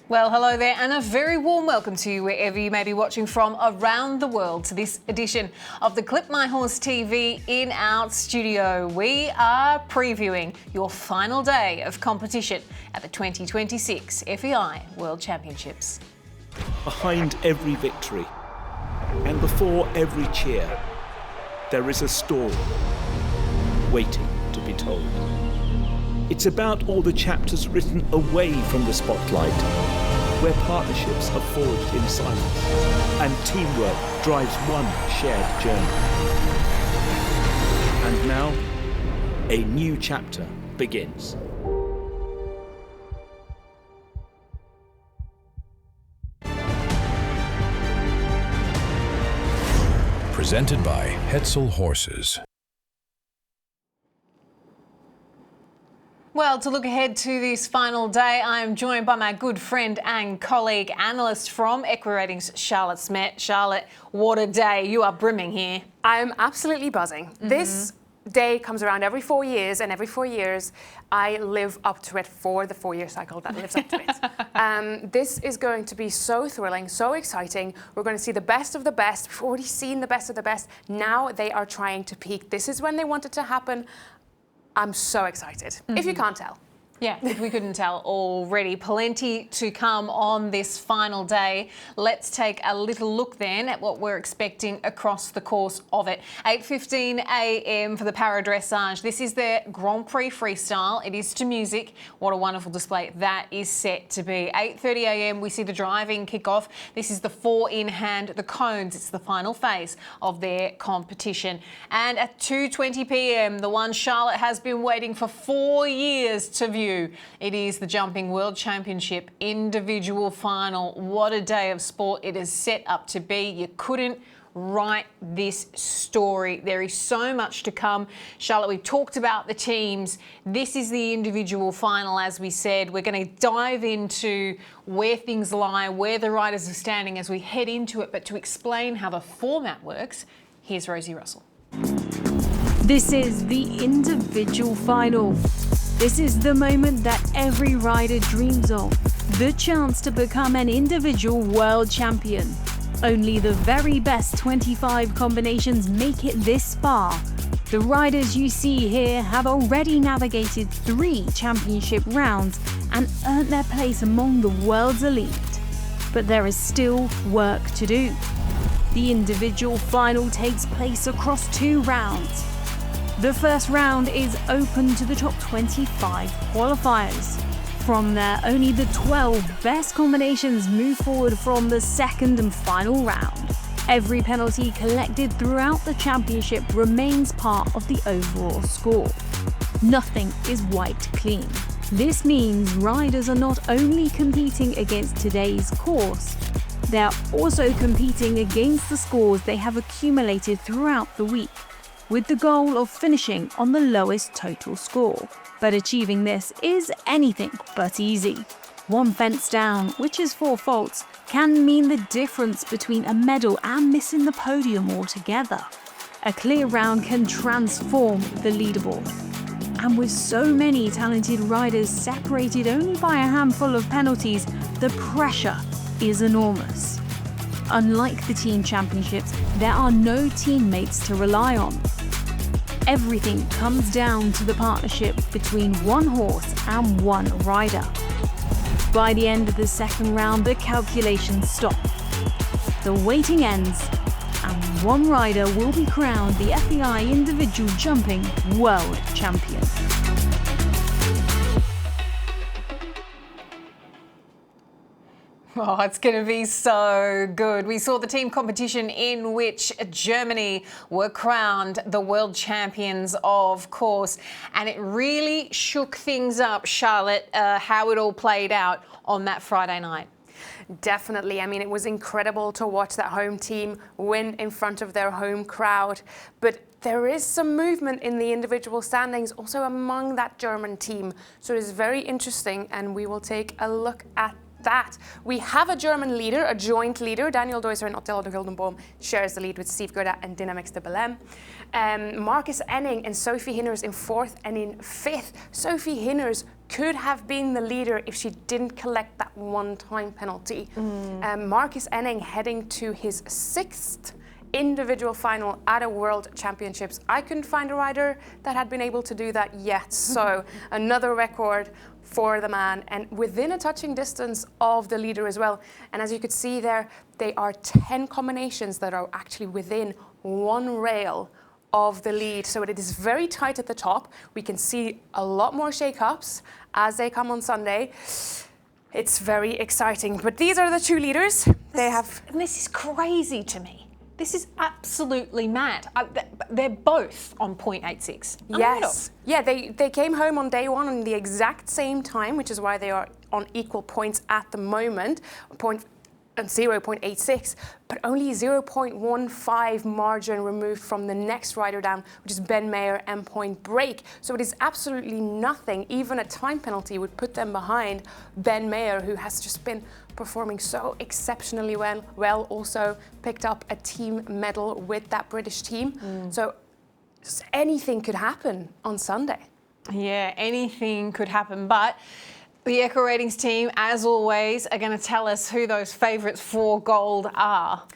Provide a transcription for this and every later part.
Well, hello there, and a very warm welcome to you wherever you may be watching from around the world to this edition of the Clip My Horse TV in our studio. We are previewing your final day of competition at the 2026 FEI World Championships. Behind every victory and before every cheer, there is a story waiting to be told. It's about all the chapters written away from the spotlight, where partnerships are forged in silence and teamwork drives one shared journey. And now, a new chapter begins. Presented by Hetzel Horses. Well, to look ahead to this final day, I am joined by my good friend and colleague, analyst from Equestrating's Charlotte Smet. Charlotte, what a day. You are brimming here. I'm absolutely buzzing. This day comes around every 4 years, and every 4 years I live up to it for the 4-year cycle that lives up to it. This is going to be so thrilling, so exciting. We're going to see the best of the best. We've already seen the best of the best. Now they are trying to peak. This is when they want it to happen. I'm so excited, if you can't tell. Yeah, if we couldn't tell already. Plenty to come on this final day. Let's take a little look then at what we're expecting across the course of it. 8:15 a.m. for the para dressage. This is their Grand Prix freestyle. It is to music. What a wonderful display that is set to be. 8:30 a.m. we see the driving kick off. This is the 4 in hand, the cones. It's the final phase of their competition. And at 2:20 p.m. the one Charlotte has been waiting for 4 years to view. It is the Jumping World Championship individual final. What a day of sport it is set up to be. You couldn't write this story. There is so much to come. Charlotte, we've talked about the teams. This is the individual final, as we said. We're going to dive into where things lie, where the riders are standing as we head into it. But to explain how the format works, here's Rosie Russell. This is the individual final. This is the moment that every rider dreams of, the chance to become an individual world champion. Only the very best 25 combinations make it this far. The riders you see here have already navigated 3 championship rounds and earned their place among the world's elite. But there is still work to do. The individual final takes place across 2 rounds. The first round is open to the top 25 qualifiers. From there, only the 12 best combinations move forward from the second and final round. Every penalty collected throughout the championship remains part of the overall score. Nothing is wiped clean. This means riders are not only competing against today's course, they are also competing against the scores they have accumulated throughout the week, with the goal of finishing on the lowest total score. But achieving this is anything but easy. One fence down, which is 4 faults, can mean the difference between a medal and missing the podium altogether. A clear round can transform the leaderboard. And with so many talented riders separated only by a handful of penalties, the pressure is enormous. Unlike the team championships, there are no teammates to rely on. Everything comes down to the partnership between one horse and one rider. By the end of the second round, the calculations stop. The waiting ends, and one rider will be crowned the FEI Individual Jumping World Champion. Oh, it's going to be so good. We saw the team competition in which Germany were crowned the world champions, of course, and it really shook things up, Charlotte, how it all played out on that Friday night. Definitely. I mean, it was incredible to watch that home team win in front of their home crowd. But there is some movement in the individual standings also among that German team. So it is very interesting, and we will take a look at that. We have a German leader, a joint leader. Daniel Deusser and Othello de Guldenboom shares the lead with Steve Guerdat and Dynamics de Belém. Marcus Enning and Sophie Hinners in 4th and in 5th. Sophie Hinners could have been the leader if she didn't collect that one time penalty. Marcus Enning heading to his 6th individual final at a World Championships. I couldn't find a rider that had been able to do that yet. So another record for the man, and within a touching distance of the leader as well. And as you could see there, they are 10 combinations that are actually within one rail of the lead. So it is very tight at the top. We can see a lot more shake-ups as they come on Sunday. It's very exciting. But these are the 2 leaders. And this is crazy to me. This is absolutely mad. They're both on 0.86. Yes. Yeah, they came home on day 1 on the exact same time, which is why they are on equal points at the moment, 0.86, but only 0.15 margin removed from the next rider down, which is Ben Mayer and Point Break. So it is absolutely nothing. Even a time penalty would put them behind Ben Mayer, who has just been performing so exceptionally well. Also picked up a team medal with that British team. So anything could happen on Sunday. Yeah, anything could happen, but the Echo Ratings team, as always, are going to tell us who those favourites for gold are.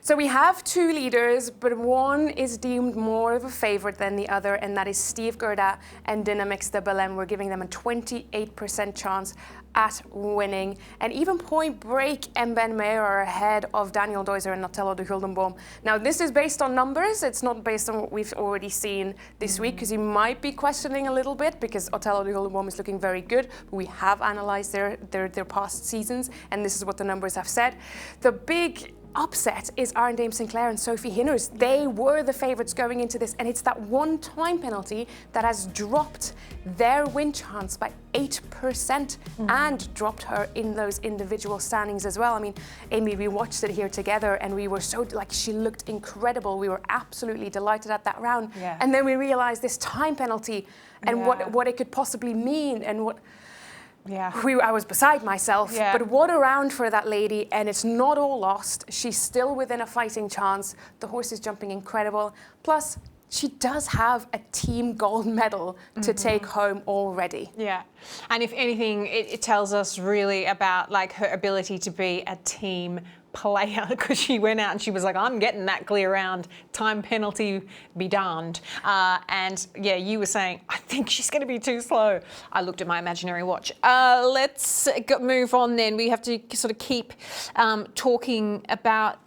So we have 2 leaders, but one is deemed more of a favourite than the other, and that is Steve Guerdat and Dynamics de Belém. We're giving them a 28% chance at winning. And even Point Break and Ben Mayer are ahead of Daniel Deuser and Otello de Guldenboom. Now, this is based on numbers. It's not based on what we've already seen this week, because you might be questioning a little bit, because Otello de Guldenboom is looking very good. But we have analysed their past seasons, and this is what the numbers have said. The big upset is Aaron Dame Sinclair and Sophie Hinners. They were the favourites going into this, and it's that one time penalty that has dropped their win chance by 8% and dropped her in those individual standings as well. I mean, Amy, we watched it here together, and we were so, she looked incredible. We were absolutely delighted at that round. Yeah. And then we realised this time penalty and what it could possibly mean, and what... Yeah. I was beside myself, but what a round for that lady, and it's not all lost. She's still within a fighting chance. The horse is jumping incredible. Plus, she does have a team gold medal to take home already. Yeah, and if anything, it tells us really about her ability to be a team player, because she went out and she was like, I'm getting that clear round, time penalty be darned. And yeah, you were saying, I think she's going to be too slow. I looked at my imaginary watch. Let's move on then. We have to sort of keep talking about,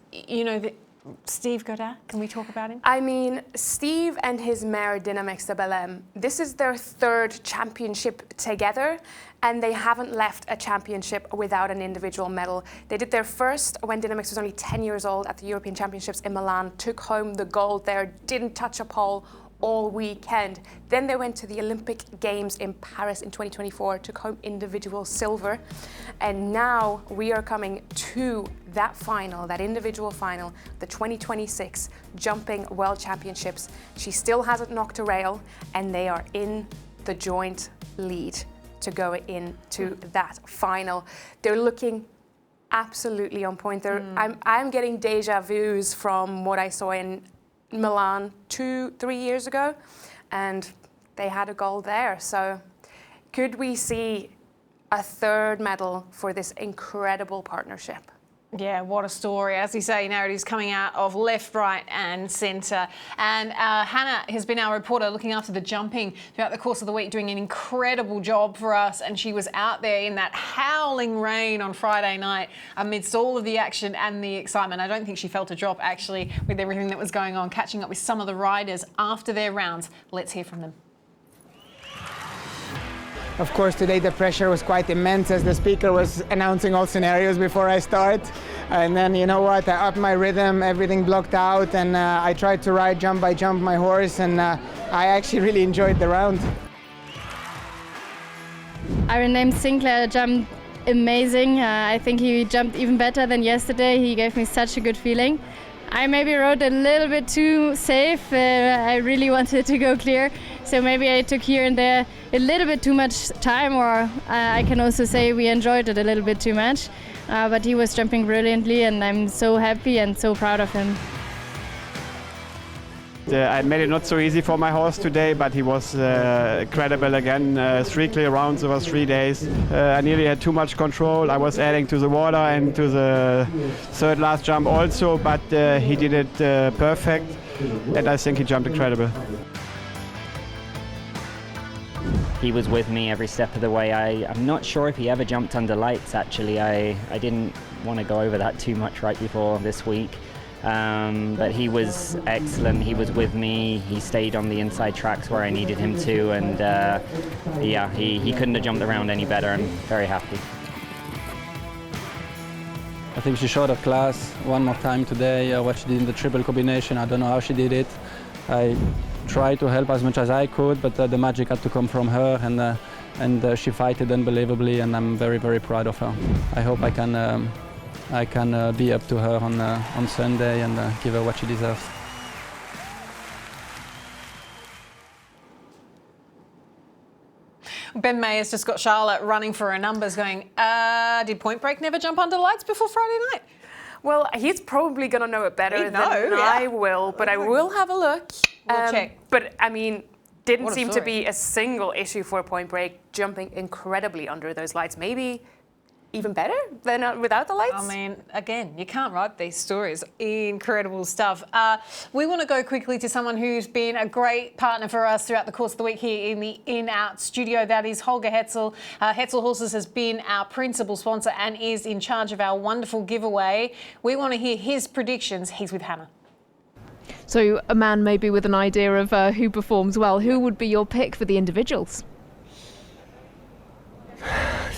Steve Guerdat. Can we talk about him? I mean, Steve and his mare Dynamics de Belém, this is their 3rd championship together, and they haven't left a championship without an individual medal. They did their first when Dynamics was only 10 years old at the European Championships in Milan, took home the gold there, didn't touch a pole all weekend. Then they went to the Olympic Games in Paris in 2024, took home individual silver. And now we are coming to that final, that individual final, the 2026 Jumping World Championships. She still hasn't knocked a rail, and they are in the joint lead to go into that final. They're looking absolutely on point. I'm getting deja vus from what I saw in Milan 2-3 years ago, and they had a gold there. So could we see a 3rd medal for this incredible partnership? Yeah, what a story. As you say, narratives coming out of left, right and centre. And Hannah has been our reporter looking after the jumping throughout the course of the week, doing an incredible job for us. And she was out there in that howling rain on Friday night amidst all of the action and the excitement. I don't think she felt a drop, actually, with everything that was going on, catching up with some of the riders after their rounds. Let's hear from them. Of course, today the pressure was quite immense as the speaker was announcing all scenarios before I start. And then, you know what, I upped my rhythm, everything blocked out, and I tried to ride jump by jump my horse, and I actually really enjoyed the round. Aaron Dame Sinclair jumped amazing. I think he jumped even better than yesterday. He gave me such a good feeling. I maybe rode a little bit too safe. I really wanted to go clear, so maybe I took here and there a little bit too much time, or I can also say we enjoyed it a little bit too much. But he was jumping brilliantly, and I'm so happy and so proud of him. I made it not so easy for my horse today, but he was incredible again. 3 clear rounds over 3 days. I nearly had too much control. I was adding to the water and to the third last jump also, but he did it perfect, and I think he jumped incredible. He was with me every step of the way. I'm not sure if he ever jumped under lights, actually. I didn't want to go over that too much right before this week. But he was excellent. He was with me. He stayed on the inside tracks where I needed him to. And yeah, he couldn't have jumped around any better. I'm very happy. I think she showed up class one more time today. What she did in the triple combination, I don't know how she did it. I tried to help as much as I could, but the magic had to come from her, and she fighted unbelievably, and I'm very, very proud of her. I hope I can be up to her on Sunday and give her what she deserves. Ben May has just got Charlotte running for her numbers going, did Point Break never jump under lights before Friday night? Well, he's probably going to know it better than I will, but I will have a look. We'll check. But, I mean, didn't seem to story. be a single issue for Point Break, jumping incredibly under those lights. Maybe even better than without the lights? I mean, again, you can't write these stories. Incredible stuff. We want to go quickly to someone who's been a great partner for us throughout the course of the week here in the In-Out studio. That is Holger Hetzel. Hetzel Horses has been our principal sponsor and is in charge of our wonderful giveaway. We want to hear his predictions. He's with Hannah. So a man maybe with an idea of who performs well. Who would be your pick for the individuals?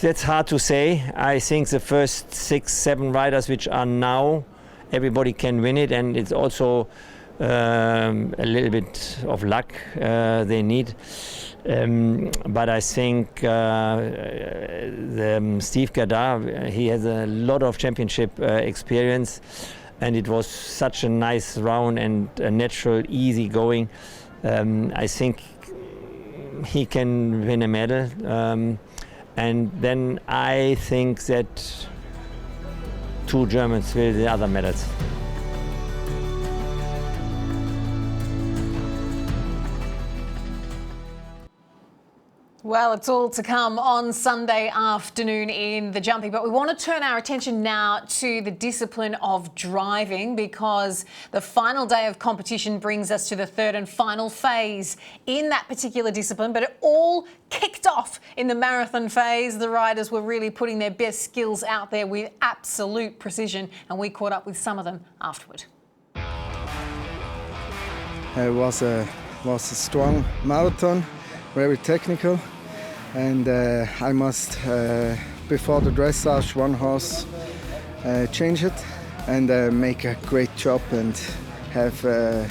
That's hard to say. I think the first 6, 7 riders which are now, everybody can win it, and it's also a little bit of luck they need. But I think Steve Guerdat, he has a lot of championship experience, and it was such a nice round and a natural, easy going. I think he can win a medal. And then I think that 2 Germans will the other medals. Well, it's all to come on Sunday afternoon in the jumping, but we want to turn our attention now to the discipline of driving, because the final day of competition brings us to the third and final phase in that particular discipline. But it all kicked off in the marathon phase. The riders were really putting their best skills out there with absolute precision, and we caught up with some of them afterward. It was a strong marathon, very technical, and I must, before the dressage, one horse change it and make a great job and have a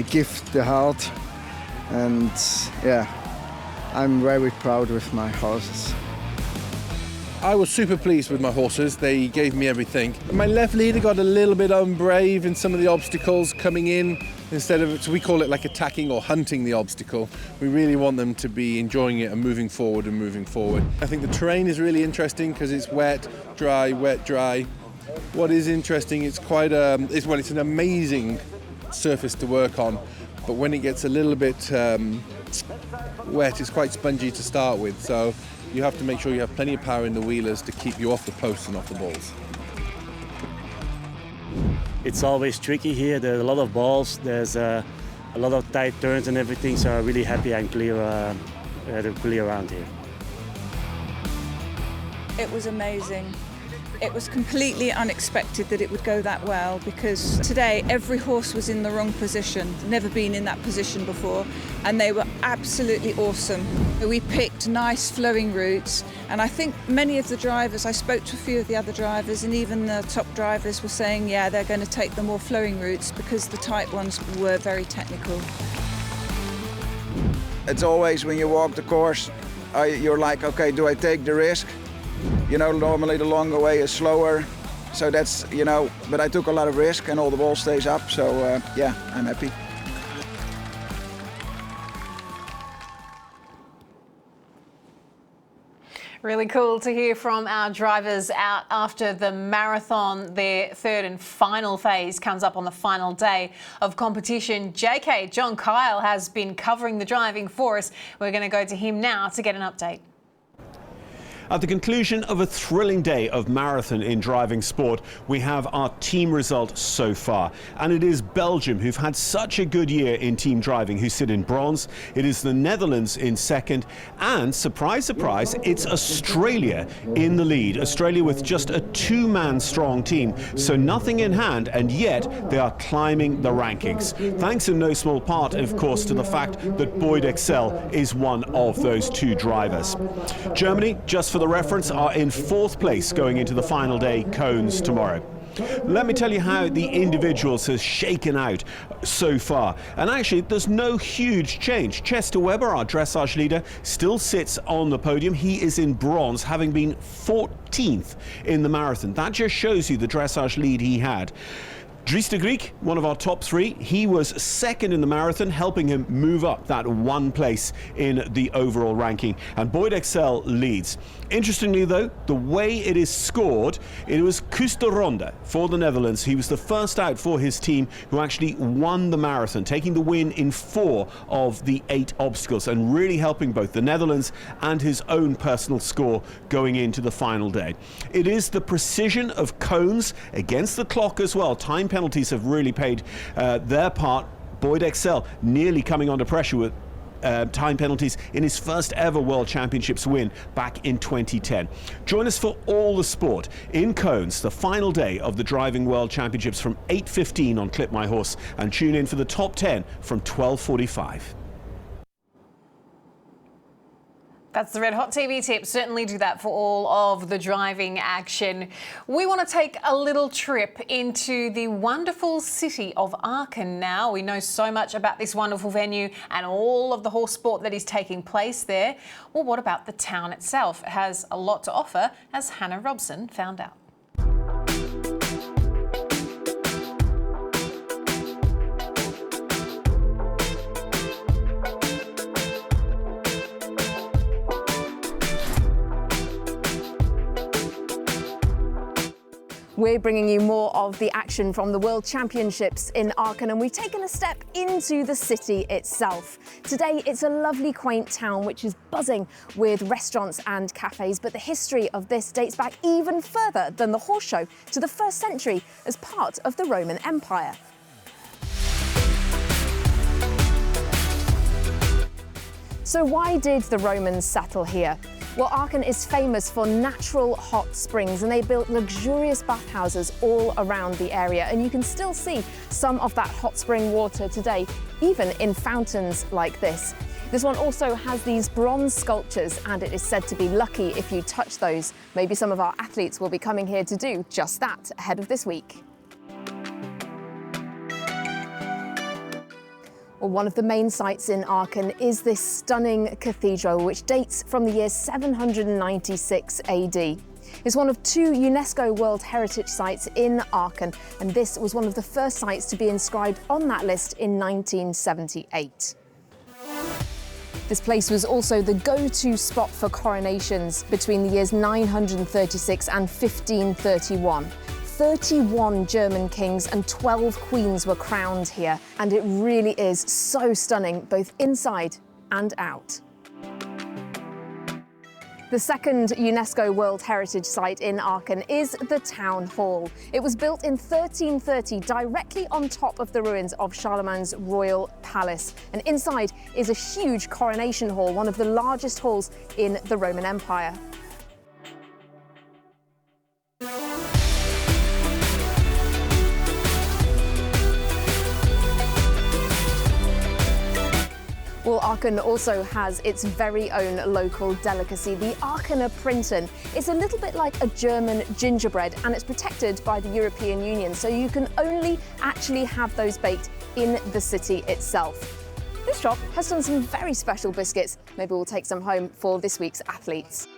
gift the heart, and yeah, I'm very proud with my horses. I was super pleased with my horses. They gave me everything. My left leader got a little bit unbrave in some of the obstacles coming in. Instead of, so we call it like attacking or hunting the obstacle. We really want them to be enjoying it and moving forward and moving forward. I think the terrain is really interesting because it's wet, dry, wet, dry. What is interesting, it's quite it's an amazing surface to work on, but when it gets a little bit wet, it's quite spongy to start with. So you have to make sure you have plenty of power in the wheelers to keep you off the posts and off the balls. It's always tricky here. There's a lot of balls. There's a lot of tight turns and everything. So I'm really happy I'm clear around here. It was amazing. It was completely unexpected that it would go that well, because today every horse was in the wrong position, never been in that position before, and they were absolutely awesome. We picked nice flowing routes, and I think many of the drivers, I spoke to a few of the other drivers, and even the top drivers were saying, yeah, they're going to take the more flowing routes because the tight ones were very technical. It's always when you walk the course, you're like, okay, do I take the risk? You know, normally the longer way is slower, so that's, you know, but I took a lot of risk and all the ball stays up, so yeah, I'm happy. Really cool to hear from our drivers out after the marathon. Their third and final phase comes up on the final day of competition. JK, John Kyle, has been covering the driving for us. We're going to go to him now to get an update. At the conclusion of a thrilling day of marathon in driving sport, we have our team result so far. And it is Belgium, who've had such a good year in team driving, who sit in bronze. It is the Netherlands in second. And surprise, surprise, it's Australia in the lead. Australia with just a two-man strong team. So nothing in hand, and yet they are climbing the rankings. Thanks in no small part, of course, to the fact that Boyd Excel is one of those two drivers. Germany, just for the reference, are in fourth place going into the final day cones tomorrow. Let me tell you how the individuals has shaken out so far. And actually, there's no huge change. Chester Webber, our dressage leader, still sits on the podium. He is in bronze, having been 14th in the marathon. That just shows you the dressage lead he had. Dries de Griek, one of our top three, he was second in the marathon, helping him move up that one place in the overall ranking. And Boyd Excel leads. Interestingly, though, the way it is scored, it was Koos de Ronde for the Netherlands. He was the first out for his team who actually won the marathon, taking the win in 4 of the 8 obstacles and really helping both the Netherlands and his own personal score going into the final day. It is the precision of cones against the clock as well. Time penalties have really paid their part. Boyd Excel nearly coming under pressure with time penalties in his first ever World Championships win back in 2010. Join us for all the sport in cones, the final day of the Driving World Championships from 8:15 on Clip My Horse, and tune in for the top 10 from 12:45. That's the Red Hot TV tip. Certainly do that for all of the driving action. We want to take a little trip into the wonderful city of Aachen now. We know so much about this wonderful venue and all of the horse sport that is taking place there. Well, what about the town itself? It has a lot to offer, as Hannah Robson found out. We're bringing you more of the action from the World Championships in Aachen, and we've taken a step into the city itself. Today, it's a lovely, quaint town which is buzzing with restaurants and cafes, but the history of this dates back even further than the horse show to the 1st century as part of the Roman Empire. So why did the Romans settle here? Well, Aachen is famous for natural hot springs, and they built luxurious bathhouses all around the area. And you can still see some of that hot spring water today, even in fountains like this. This one also has these bronze sculptures, and it is said to be lucky if you touch those. Maybe some of our athletes will be coming here to do just that ahead of this week. Well, one of the main sites in Aachen is this stunning cathedral, which dates from the year 796 AD. It's one of 2 UNESCO World Heritage Sites in Aachen, and this was one of the first sites to be inscribed on that list in 1978. This place was also the go-to spot for coronations between the years 936 and 1531. 31 German kings and 12 queens were crowned here, and it really is so stunning both inside and out. The second UNESCO World Heritage Site in Aachen is the Town Hall. It was built in 1330 directly on top of the ruins of Charlemagne's royal palace. And inside is a huge coronation hall, one of the largest halls in the Roman Empire. Well, Aachen also has its very own local delicacy, the Aachener Printen. It's a little bit like a German gingerbread, and it's protected by the European Union, so you can only actually have those baked in the city itself. This shop has done some very special biscuits. Maybe we'll take some home for this week's athletes.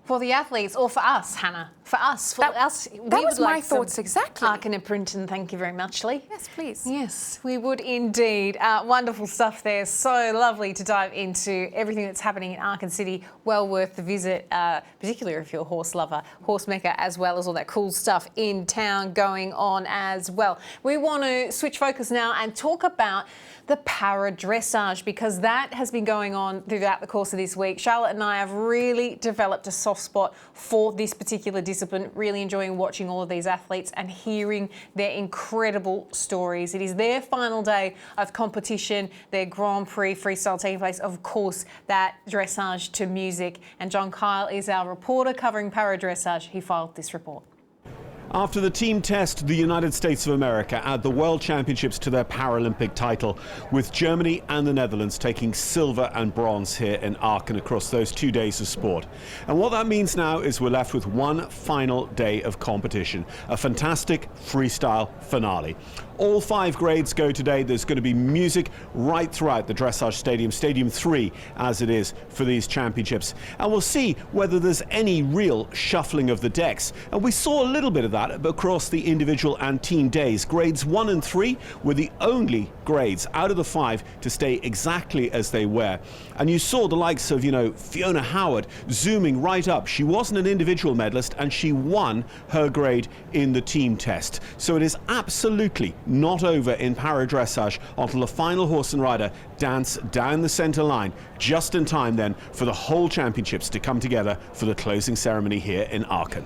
For the athletes, or for us, Hannah, For us, that was my thoughts exactly. Aachen and Printon, thank you very much, Lee. Yes, please. Yes, we would indeed. Wonderful stuff there. So lovely to dive into everything that's happening in Aachen City. Well worth the visit, particularly if you're a horse lover, horse mecca, as well as all that cool stuff in town going on as well. We want to switch focus now and talk about the para dressage, because that has been going on throughout the course of this week. Charlotte and I have really developed a soft spot for this particular discipline, really enjoying watching all of these athletes and hearing their incredible stories. It is their final day of competition, their Grand Prix freestyle taking place, of course, that dressage to music. And John Kyle is our reporter covering para dressage. He filed this report. After the team test, the United States of America add the World Championships to their Paralympic title, with Germany and the Netherlands taking silver and bronze here in Aachen across those 2 days of sport. And what that means now is we're left with one final day of competition, a fantastic freestyle finale. All 5 grades go today. There's going to be music right throughout the dressage stadium, Stadium 3 as it is for these championships. And we'll see whether there's any real shuffling of the decks. And we saw a little bit of that across the individual and team days. Grades 1 and 3 were the only grades out of the 5 to stay exactly as they were. And you saw the likes of, Fiona Howard zooming right up. She wasn't an individual medalist and she won her grade in the team test. So it is absolutely not over in para dressage until the final horse and rider dance down the centre line, just in time then for the whole championships to come together for the closing ceremony here in Aachen.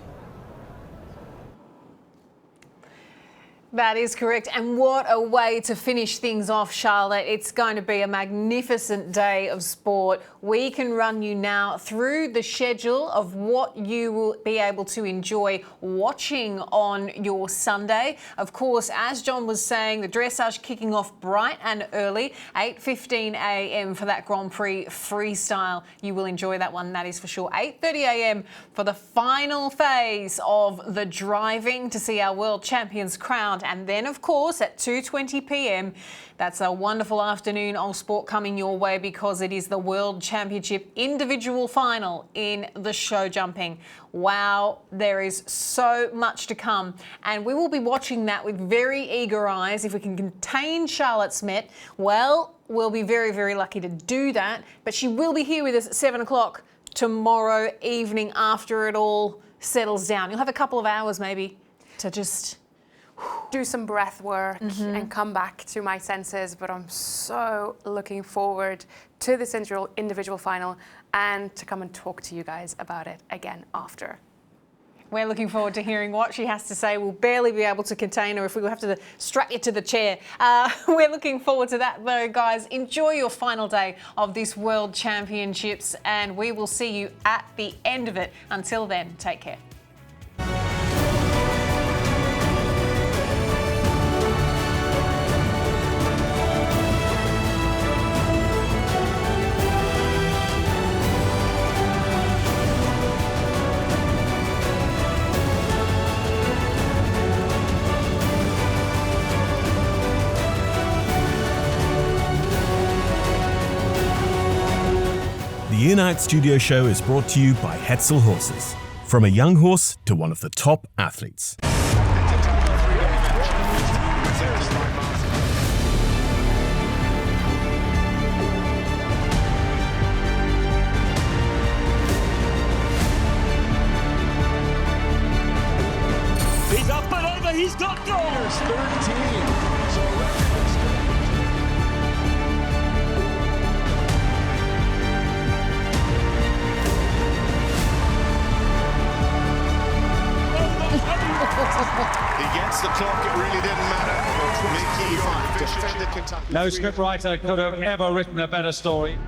That is correct. And what a way to finish things off, Charlotte. It's going to be a magnificent day of sport. We can run you now through the schedule of what you will be able to enjoy watching on your Sunday. Of course, as John was saying, the dressage kicking off bright and early, 8:15 a.m. for that Grand Prix freestyle. You will enjoy that one, that is for sure. 8:30 a.m. for the final phase of the driving to see our world champions crowned. And then, of course, at 2:20 p.m, that's a wonderful afternoon of sport coming your way, because it is the World Championship individual final in the show jumping. Wow, there is so much to come. And we will be watching that with very eager eyes. If we can contain Charlotte Smet, well, we'll be very, very lucky to do that. But she will be here with us at 7 o'clock tomorrow evening after it all settles down. You'll have a couple of hours maybe to just do some breath work and come back to my senses. But I'm so looking forward to this individual final and to come and talk to you guys about it again after. We're looking forward to hearing what she has to say. We'll barely be able to contain her if we will have to strap you to the chair. We're looking forward to that though, guys. Enjoy your final day of this World Championships and we will see you at the end of it. Until then, take care. The Unite Studio Show is brought to you by Hetzel Horses. From a young horse to one of the top athletes. He's up and over, he's got goals! 13. Against the clock, it really didn't matter. Mickey defended Kentucky. No scriptwriter could have ever written a better story.